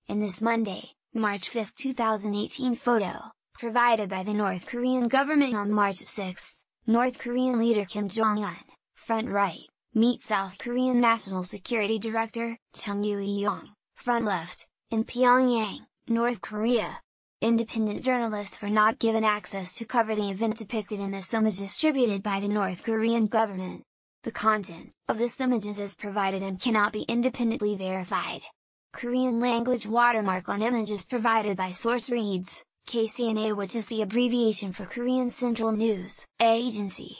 In this Monday, March 5, 2018 photo, provided by the North Korean government on March 6, North Korean leader Kim Jong Un, front right, meets South Korean National Security Director, Chung Eui-yong, front left, in Pyongyang, North Korea. Independent journalists were not given access to cover the event depicted in this image distributed by the North Korean government. The content of this images is provided and cannot be independently verified. Korean language watermark on images provided by source reads, KCNA, which is the abbreviation for Korean Central News Agency.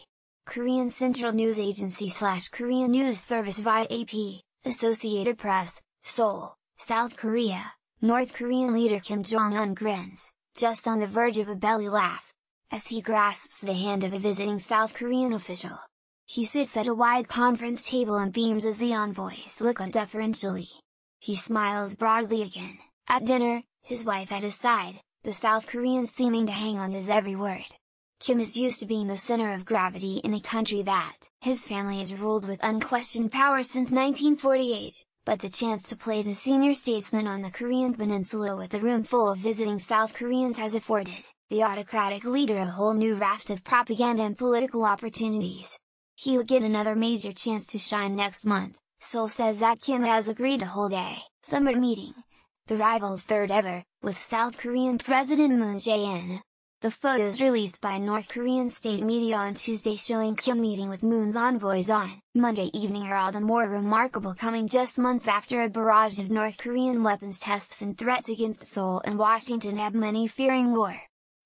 Korean Central News Agency / Korean News Service via AP, Associated Press, Seoul, South Korea. North Korean leader Kim Jong Un grins, just on the verge of a belly laugh, as he grasps the hand of a visiting South Korean official. He sits at a wide conference table and beams as the envoys look on deferentially. He smiles broadly again, at dinner, his wife at his side, the South Korean seeming to hang on his every word. Kim is used to being the center of gravity in a country that his family has ruled with unquestioned power since 1948. But the chance to play the senior statesman on the Korean peninsula with a room full of visiting South Koreans has afforded the autocratic leader a whole new raft of propaganda and political opportunities. He'll get another major chance to shine next month. Seoul says that Kim has agreed to hold a summer meeting, the rival's third ever, with South Korean President Moon Jae-in. The photos released by North Korean state media on Tuesday showing Kim meeting with Moon's envoys on Monday evening are all the more remarkable, coming just months after a barrage of North Korean weapons tests and threats against Seoul and Washington have many fearing war.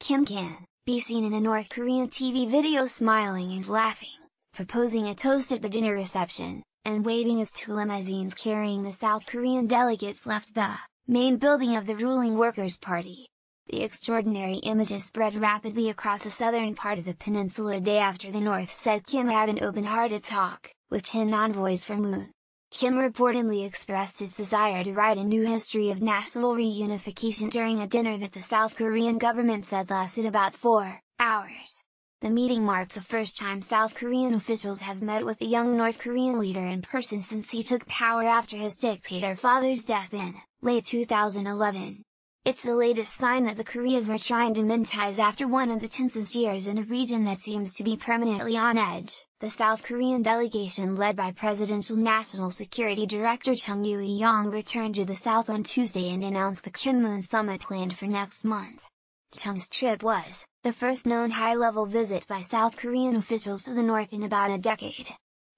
Kim can be seen in a North Korean TV video smiling and laughing, proposing a toast at the dinner reception, and waving as two limousines carrying the South Korean delegates left the main building of the ruling Workers' Party. The extraordinary images spread rapidly across the southern part of the peninsula a day after the North said Kim had an open-hearted talk with 10 envoys for Moon. Kim reportedly expressed his desire to write a new history of national reunification during a dinner that the South Korean government said lasted about 4 hours. The meeting marks the first time South Korean officials have met with the young North Korean leader in person since he took power after his dictator father's death in late 2011. It's the latest sign that the Koreas are trying to mend ties after one of the tensest years in a region that seems to be permanently on edge. The South Korean delegation led by Presidential National Security Director Chung Eui-yong returned to the South on Tuesday and announced the Kim-Moon summit planned for next month. Chung's trip was the first known high-level visit by South Korean officials to the North in about a decade.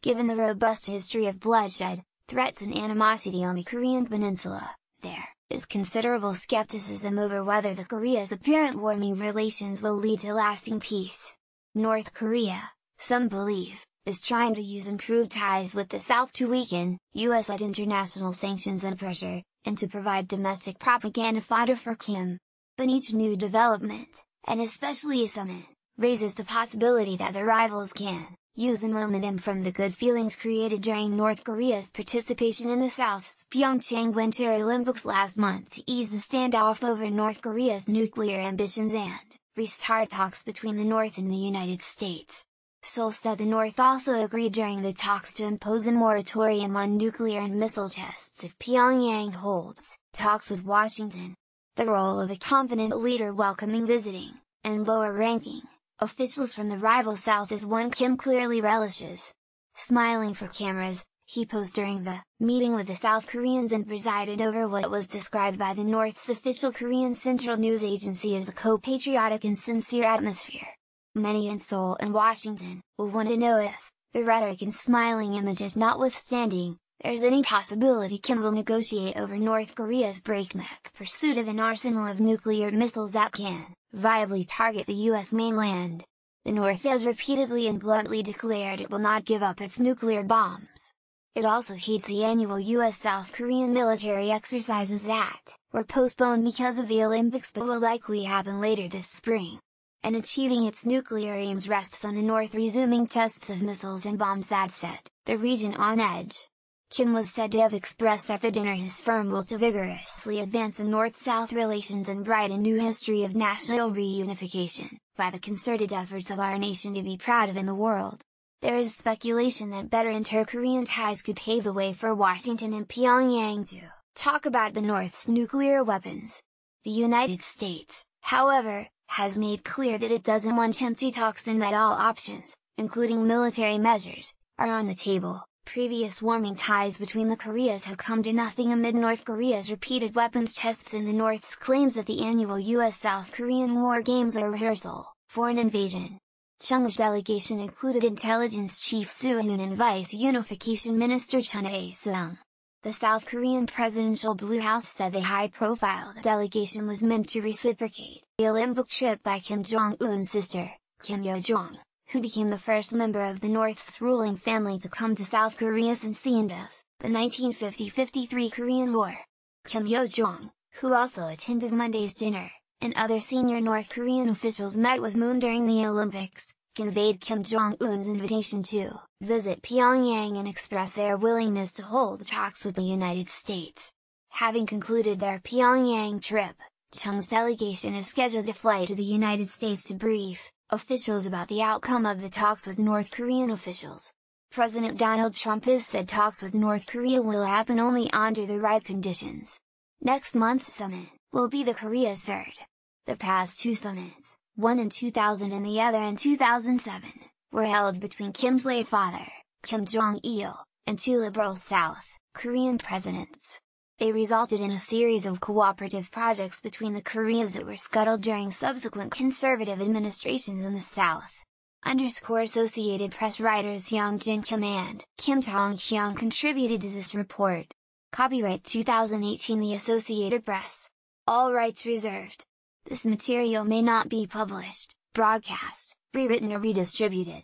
Given the robust history of bloodshed, threats and animosity on the Korean peninsula, there is considerable skepticism over whether the Korea's apparent warming relations will lead to lasting peace. North Korea, some believe, is trying to use improved ties with the South to weaken US-led international sanctions and pressure, and to provide domestic propaganda fodder for Kim. But each new development, and especially a summit, raises the possibility that the rivals can use the momentum from the good feelings created during North Korea's participation in the South's Pyeongchang Winter Olympics last month to ease the standoff over North Korea's nuclear ambitions and restart talks between the North and the United States. Seoul said the North also agreed during the talks to impose a moratorium on nuclear and missile tests if Pyongyang holds talks with Washington. The role of a confident leader welcoming visiting, and lower-ranking, officials from the rival South is one Kim clearly relishes. Smiling for cameras, he posed during the meeting with the South Koreans and presided over what was described by the North's official Korean Central News Agency as a co-patriotic and sincere atmosphere. Many in Seoul and Washington will want to know if, the rhetoric and smiling images notwithstanding, there's any possibility Kim will negotiate over North Korea's breakneck pursuit of an arsenal of nuclear missiles that can viably target the US mainland. The North has repeatedly and bluntly declared it will not give up its nuclear bombs. It also hates the annual US-South Korean military exercises that were postponed because of the Olympics but will likely happen later this spring. And achieving its nuclear aims rests on the North resuming tests of missiles and bombs that set the region on edge. Kim was said to have expressed at the dinner his firm will to vigorously advance the North-South relations and write a new history of national reunification, by the concerted efforts of our nation to be proud of in the world. There is speculation that better inter-Korean ties could pave the way for Washington and Pyongyang to talk about the North's nuclear weapons. The United States, however, has made clear that it doesn't want empty talks and that all options, including military measures, are on the table. Previous warming ties between the Koreas have come to nothing amid North Korea's repeated weapons tests and the North's claims that the annual US-South Korean War Games are a rehearsal for an invasion. Chung's delegation included Intelligence Chief Soo-hoon and Vice Unification Minister Chun Ae-sung. The South Korean Presidential Blue House said the high-profile delegation was meant to reciprocate the Olympic trip by Kim Jong Un's sister, Kim Yo-jong, who became the first member of the North's ruling family to come to South Korea since the end of the 1950-53 Korean War. Kim Yo-jong, who also attended Monday's dinner, and other senior North Korean officials met with Moon during the Olympics, conveyed Kim Jong Un's invitation to visit Pyongyang and express their willingness to hold talks with the United States. Having concluded their Pyongyang trip, Chung's delegation is scheduled to fly to the United States to brief officials about the outcome of the talks with North Korean officials. President Donald Trump has said talks with North Korea will happen only under the right conditions. Next month's summit will be the Korea's third. The past two summits, one in 2000 and the other in 2007, were held between Kim's late father, Kim Jong-il, and two liberal South Korean presidents. They resulted in a series of cooperative projects between the Koreas that were scuttled during subsequent conservative administrations in the South. Associated Press writers Young Jin Kim and Kim Tong-hyun contributed to this report. Copyright 2018 The Associated Press. All rights reserved. This material may not be published, broadcast, rewritten or redistributed.